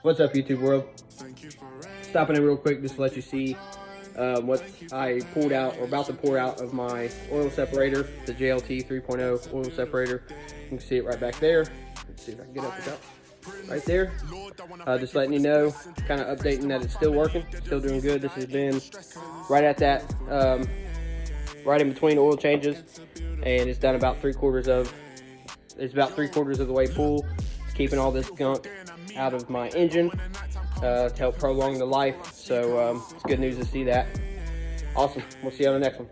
What's up, YouTube world? Stopping in real quick just to let you see what I pulled out or about to pour out of my oil separator, the JLT 3.0 oil separator. You can see it right back there. Let's see if I can get up without. Right there. Just letting you know, kind of updating that it's still working, still doing good. This has been right at that, right in between oil changes, and it's done about it's about 3/4 of the way full. It's keeping all this gunk out of my engine to help prolong the life. So it's good news to see that. Awesome. We'll see you on the next one.